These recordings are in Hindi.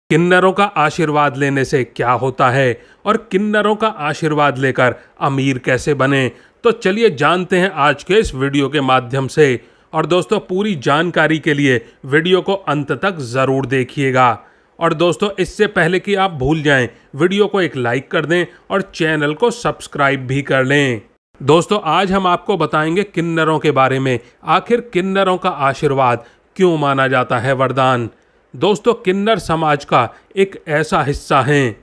किन्नरों का आशीर्वाद लेने से क्या होता है और किन्नरों का आशीर्वाद लेकर अमीर कैसे बने, तो चलिए जानते हैं आज के इस वीडियो के माध्यम से। और दोस्तों, पूरी जानकारी के लिए वीडियो को अंत तक ज़रूर देखिएगा। और दोस्तों, इससे पहले कि आप भूल जाएं, वीडियो को एक लाइक कर दें और चैनल को सब्सक्राइब भी कर लें। दोस्तों, आज हम आपको बताएंगे किन्नरों के बारे में। आखिर किन्नरों का आशीर्वाद क्यों माना जाता है वरदान। दोस्तों, किन्नर समाज का एक ऐसा हिस्सा हैं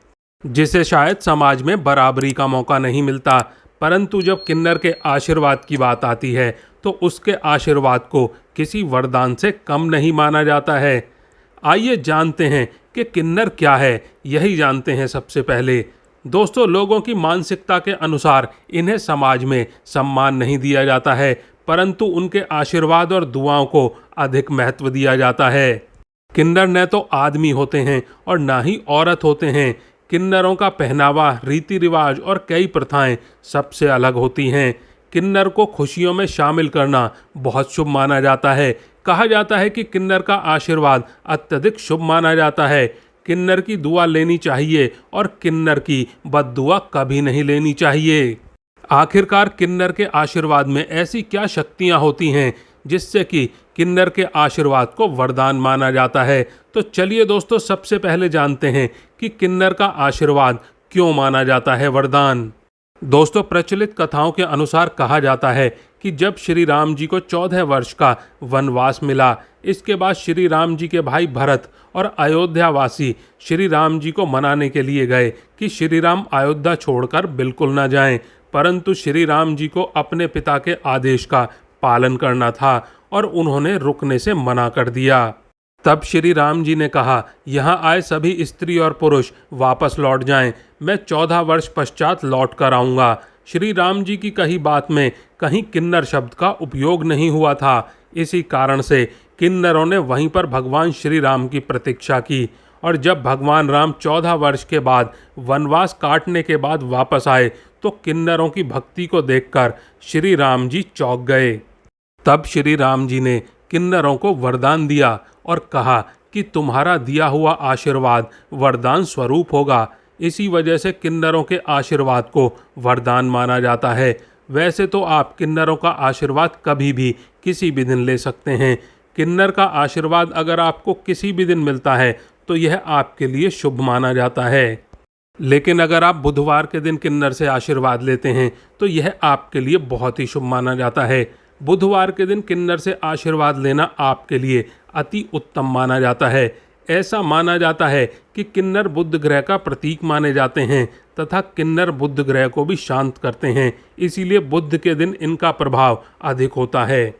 जिसे शायद समाज में बराबरी का मौका नहीं मिलता, परंतु जब किन्नर के आशीर्वाद की बात आती है तो उसके आशीर्वाद को किसी वरदान से कम नहीं माना जाता है। आइए जानते हैं कि किन्नर क्या है, यही जानते हैं सबसे पहले। दोस्तों, लोगों की मानसिकता के अनुसार इन्हें समाज में सम्मान नहीं दिया जाता है, परंतु उनके आशीर्वाद और दुआओं को अधिक महत्व दिया जाता है। किन्नर न तो आदमी होते हैं और ना ही औरत होते हैं। किन्नरों का पहनावा, रीति रिवाज और कई प्रथाएं सबसे अलग होती हैं। किन्नर को खुशियों में शामिल करना बहुत शुभ माना जाता है। कहा जाता है कि किन्नर का आशीर्वाद अत्यधिक शुभ माना जाता है। किन्नर की दुआ लेनी चाहिए और किन्नर की बद्दुआ कभी नहीं लेनी चाहिए। आखिरकार किन्नर के आशीर्वाद में ऐसी क्या शक्तियां होती हैं जिससे कि किन्नर के आशीर्वाद को वरदान माना जाता है। तो चलिए दोस्तों, सबसे पहले जानते हैं कि किन्नर का आशीर्वाद क्यों माना जाता है वरदान। दोस्तों, प्रचलित कथाओं के अनुसार कहा जाता है कि जब श्री राम जी को 14 वर्ष का वनवास मिला, इसके बाद श्री राम जी के भाई भरत और अयोध्यावासी श्री राम जी को मनाने के लिए गए कि श्री राम अयोध्या छोड़कर बिल्कुल न जाएं, परंतु श्री राम जी को अपने पिता के आदेश का पालन करना था और उन्होंने रुकने से मना कर दिया। तब श्री राम जी ने कहा, यहाँ आए सभी स्त्री और पुरुष वापस लौट जाएं, मैं 14 वर्ष पश्चात लौट कर आऊँगा। श्री राम जी की कही बात में कहीं किन्नर शब्द का उपयोग नहीं हुआ था। इसी कारण से किन्नरों ने वहीं पर भगवान श्री राम की प्रतीक्षा की। और जब भगवान राम 14 वर्ष के बाद वनवास काटने के बाद वापस आए तो किन्नरों की भक्ति को देखकर श्री राम जी चौंक गए। तब श्री राम जी ने किन्नरों को वरदान दिया और कहा कि तुम्हारा दिया हुआ आशीर्वाद वरदान स्वरूप होगा। इसी वजह से किन्नरों के आशीर्वाद को वरदान माना जाता है। वैसे तो आप किन्नरों का आशीर्वाद कभी भी किसी भी दिन ले सकते हैं। किन्नर का आशीर्वाद अगर आपको किसी भी दिन मिलता है तो यह आपके लिए शुभ माना जाता है। लेकिन अगर आप बुधवार के दिन किन्नर से आशीर्वाद लेते हैं तो यह आपके लिए बहुत ही शुभ माना जाता है। बुधवार के दिन किन्नर से आशीर्वाद लेना आपके लिए अति उत्तम माना जाता है। ऐसा माना जाता है कि किन्नर बुध ग्रह का प्रतीक माने जाते हैं तथा किन्नर बुध ग्रह को भी शांत करते हैं, इसीलिए बुध के दिन इनका प्रभाव अधिक होता है।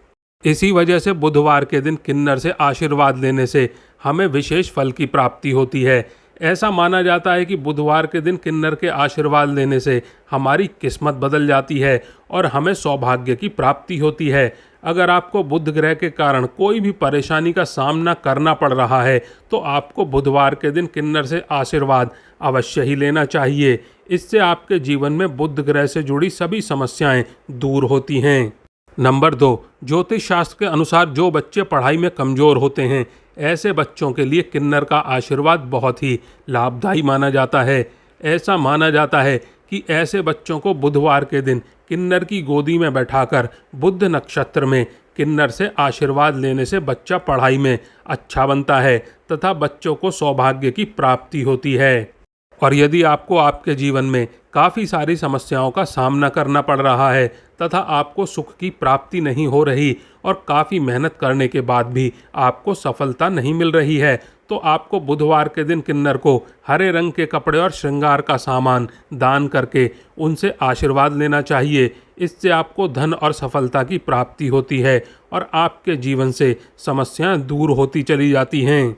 इसी वजह से बुधवार के दिन किन्नर से आशीर्वाद लेने से हमें विशेष फल की प्राप्ति होती है। ऐसा माना जाता है कि बुधवार के दिन किन्नर के आशीर्वाद लेने से हमारी किस्मत बदल जाती है और हमें सौभाग्य की प्राप्ति होती है। अगर आपको बुध ग्रह के कारण कोई भी परेशानी का सामना करना पड़ रहा है तो आपको बुधवार के दिन किन्नर से आशीर्वाद अवश्य ही लेना चाहिए। इससे आपके जीवन में बुध ग्रह से जुड़ी सभी समस्याएं दूर होती हैं। नंबर 2, ज्योतिष शास्त्र के अनुसार जो बच्चे पढ़ाई में कमज़ोर होते हैं, ऐसे बच्चों के लिए किन्नर का आशीर्वाद बहुत ही लाभदायी माना जाता है। ऐसा माना जाता है कि ऐसे बच्चों को बुधवार के दिन किन्नर की गोदी में बैठाकर बुध नक्षत्र में किन्नर से आशीर्वाद लेने से बच्चा पढ़ाई में अच्छा बनता है तथा बच्चों को सौभाग्य की प्राप्ति होती है। और यदि आपको आपके जीवन में काफ़ी सारी समस्याओं का सामना करना पड़ रहा है तथा आपको सुख की प्राप्ति नहीं हो रही और काफ़ी मेहनत करने के बाद भी आपको सफलता नहीं मिल रही है, तो आपको बुधवार के दिन किन्नर को हरे रंग के कपड़े और श्रृंगार का सामान दान करके उनसे आशीर्वाद लेना चाहिए। इससे आपको धन और सफलता की प्राप्ति होती है और आपके जीवन से समस्याएं दूर होती चली जाती हैं।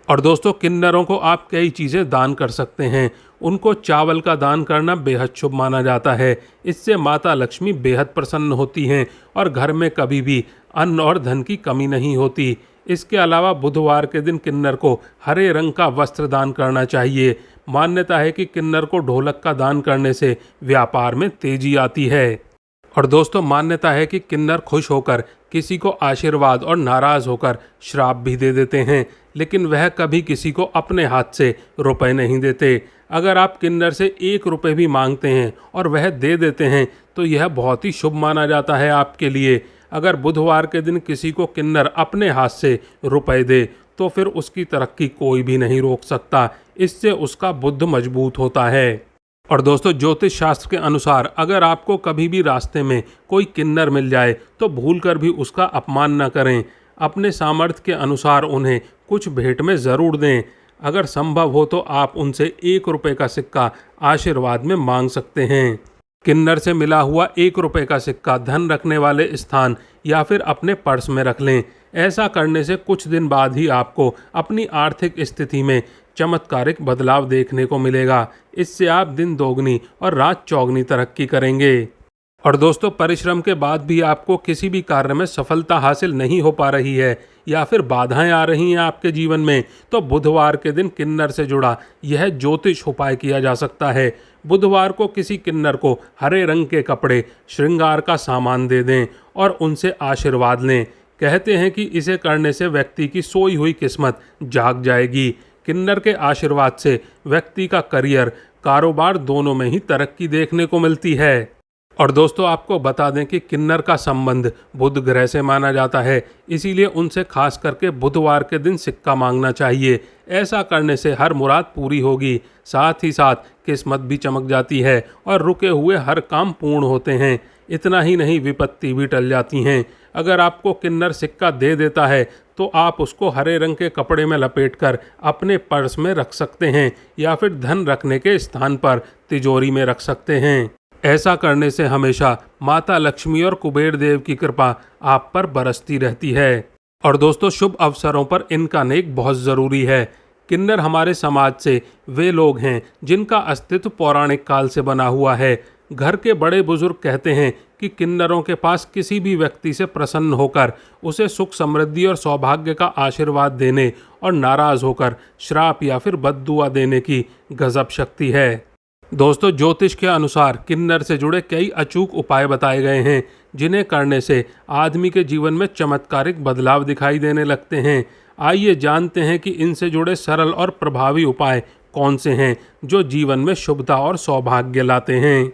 और दोस्तों, किन्नरों को आप कई चीज़ें दान कर सकते हैं। उनको चावल का दान करना बेहद शुभ माना जाता है। इससे माता लक्ष्मी बेहद प्रसन्न होती हैं और घर में कभी भी अन्न और धन की कमी नहीं होती। इसके अलावा बुधवार के दिन किन्नर को हरे रंग का वस्त्र दान करना चाहिए। मान्यता है कि किन्नर को ढोलक का दान करने से व्यापार में तेजी आती है। और दोस्तों, मान्यता है कि किन्नर खुश होकर किसी को आशीर्वाद और नाराज़ होकर श्राप भी दे देते हैं। लेकिन वह कभी किसी को अपने हाथ से रुपए नहीं देते। अगर आप किन्नर से 1 रुपये भी मांगते हैं और वह दे देते हैं तो यह बहुत ही शुभ माना जाता है आपके लिए। अगर बुधवार के दिन किसी को किन्नर अपने हाथ से रुपए दे तो फिर उसकी तरक्की कोई भी नहीं रोक सकता। इससे उसका बुद्ध मजबूत होता है। और दोस्तों, ज्योतिष शास्त्र के अनुसार अगर आपको कभी भी रास्ते में कोई किन्नर मिल जाए तो भूलकर भी उसका अपमान न करें। अपने सामर्थ्य के अनुसार उन्हें कुछ भेंट में ज़रूर दें। अगर संभव हो तो आप उनसे 1 रुपये का सिक्का आशीर्वाद में मांग सकते हैं। किन्नर से मिला हुआ 1 रुपये का सिक्का धन रखने वाले स्थान या फिर अपने पर्स में रख लें। ऐसा करने से कुछ दिन बाद ही आपको अपनी आर्थिक स्थिति में चमत्कारिक बदलाव देखने को मिलेगा। इससे आप दिन दोगुनी और रात चौगुनी तरक्की करेंगे। और दोस्तों, परिश्रम के बाद भी आपको किसी भी कार्य में सफलता हासिल नहीं हो पा रही है या फिर बाधाएं आ रही हैं आपके जीवन में, तो बुधवार के दिन किन्नर से जुड़ा यह ज्योतिष उपाय किया जा सकता है। बुधवार को किसी किन्नर को हरे रंग के कपड़े, श्रृंगार का सामान दे दें और उनसे आशीर्वाद लें। कहते हैं कि इसे करने से व्यक्ति की सोई हुई किस्मत जाग जाएगी। किन्नर के आशीर्वाद से व्यक्ति का करियर, कारोबार दोनों में ही तरक्की देखने को मिलती है। और दोस्तों, आपको बता दें कि किन्नर का संबंध बुध ग्रह से माना जाता है, इसीलिए उनसे खास करके बुधवार के दिन सिक्का मांगना चाहिए। ऐसा करने से हर मुराद पूरी होगी, साथ ही साथ किस्मत भी चमक जाती है और रुके हुए हर काम पूर्ण होते हैं। इतना ही नहीं, विपत्ति भी टल जाती हैं। अगर आपको किन्नर सिक्का दे देता है तो आप उसको हरे रंग के कपड़े में लपेटकर अपने पर्स में रख सकते हैं या फिर धन रखने के स्थान पर तिजोरी में रख सकते हैं। ऐसा करने से हमेशा माता लक्ष्मी और कुबेर देव की कृपा आप पर बरसती रहती है। और दोस्तों, शुभ अवसरों पर इनका नेक बहुत ज़रूरी है। किन्नर हमारे समाज से वे लोग हैं जिनका अस्तित्व पौराणिक काल से बना हुआ है। घर के बड़े बुजुर्ग कहते हैं कि किन्नरों के पास किसी भी व्यक्ति से प्रसन्न होकर उसे सुख समृद्धि और सौभाग्य का आशीर्वाद देने और नाराज होकर श्राप या फिर बद्दुआ देने की गजब शक्ति है। दोस्तों, ज्योतिष के अनुसार किन्नर से जुड़े कई अचूक उपाय बताए गए हैं जिन्हें करने से आदमी के जीवन में चमत्कारिक बदलाव दिखाई देने लगते हैं। आइए जानते हैं कि इनसे जुड़े सरल और प्रभावी उपाय कौन से हैं जो जीवन में शुभता और सौभाग्य लाते हैं।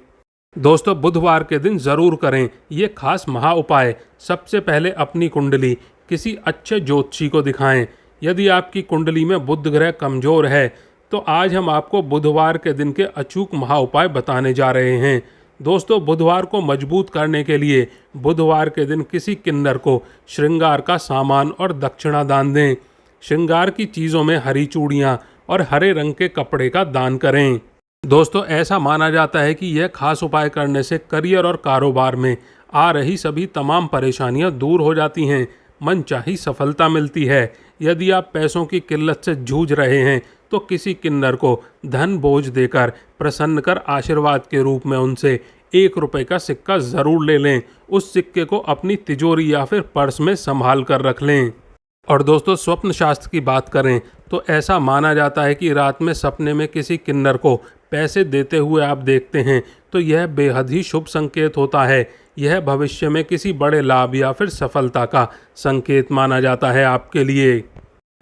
दोस्तों, बुधवार के दिन ज़रूर करें ये खास महा उपाय। सबसे पहले अपनी कुंडली किसी अच्छे ज्योतिषी को दिखाएं। यदि आपकी कुंडली में बुध ग्रह कमज़ोर है तो आज हम आपको बुधवार के दिन के अचूक महा उपाय बताने जा रहे हैं। दोस्तों, बुधवार को मजबूत करने के लिए बुधवार के दिन किसी किन्नर को श्रृंगार का सामान और दक्षिणा दान दें। श्रृंगार की चीज़ों में हरी चूड़ियाँ और हरे रंग के कपड़े का दान करें। दोस्तों, ऐसा माना जाता है कि यह खास उपाय करने से करियर और कारोबार में आ रही सभी तमाम परेशानियां दूर हो जाती हैं, मनचाही सफलता मिलती है। यदि आप पैसों की किल्लत से जूझ रहे हैं तो किसी किन्नर को धन बोझ देकर प्रसन्न कर आशीर्वाद के रूप में उनसे 1 रुपये का सिक्का ज़रूर ले लें। उस सिक्के को अपनी तिजोरी या फिर पर्स में संभाल कर रख लें। और दोस्तों, स्वप्न शास्त्र की बात करें तो ऐसा माना जाता है कि रात में सपने में किसी किन्नर को पैसे देते हुए आप देखते हैं तो यह बेहद ही शुभ संकेत होता है। यह भविष्य में किसी बड़े लाभ या फिर सफलता का संकेत माना जाता है आपके लिए।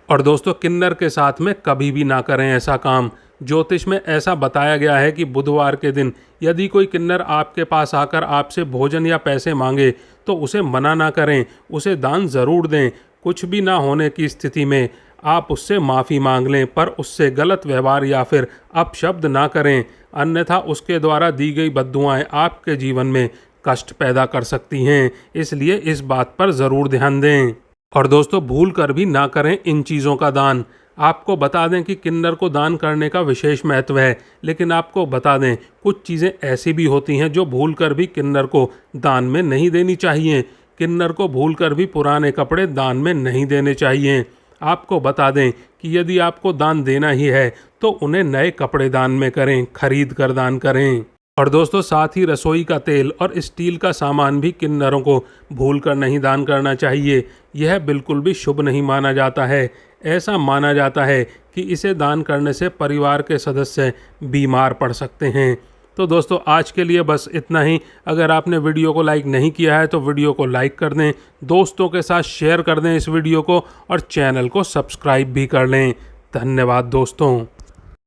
और दोस्तों, किन्नर के साथ में कभी भी ना करें ऐसा काम। ज्योतिष में ऐसा बताया गया है कि बुधवार के दिन यदि कोई किन्नर आपके पास आकर आपसे भोजन या पैसे मांगे तो उसे मना ना करें, उसे दान ज़रूर दें। कुछ भी ना होने की स्थिति में आप उससे माफ़ी मांग लें, पर उससे गलत व्यवहार या फिर अपशब्द ना करें, अन्यथा उसके द्वारा दी गई बद्दुआएं आपके जीवन में कष्ट पैदा कर सकती हैं। इसलिए इस बात पर ज़रूर ध्यान दें। और दोस्तों, भूल कर भी ना करें इन चीज़ों का दान। आपको बता दें कि किन्नर को दान करने का विशेष महत्व है, लेकिन आपको बता दें कुछ चीज़ें ऐसी भी होती हैं जो भूल कर भी किन्नर को दान में नहीं देनी चाहिए। किन्नर को भूल कर भी पुराने कपड़े दान में नहीं देने चाहिए। आपको बता दें कि यदि आपको दान देना ही है तो उन्हें नए कपड़े दान में करें, खरीद कर दान करें। और दोस्तों, साथ ही रसोई का तेल और स्टील का सामान भी किन्नरों को भूल कर नहीं दान करना चाहिए। यह बिल्कुल भी शुभ नहीं माना जाता है। ऐसा माना जाता है कि इसे दान करने से परिवार के सदस्य बीमार पड़ सकते हैं। तो दोस्तों आज के लिए बस इतना ही। अगर आपने वीडियो को लाइक नहीं किया है तो वीडियो को लाइक कर दें, दोस्तों के साथ शेयर कर दें इस वीडियो को, और चैनल को सब्सक्राइब भी कर लें। धन्यवाद दोस्तों।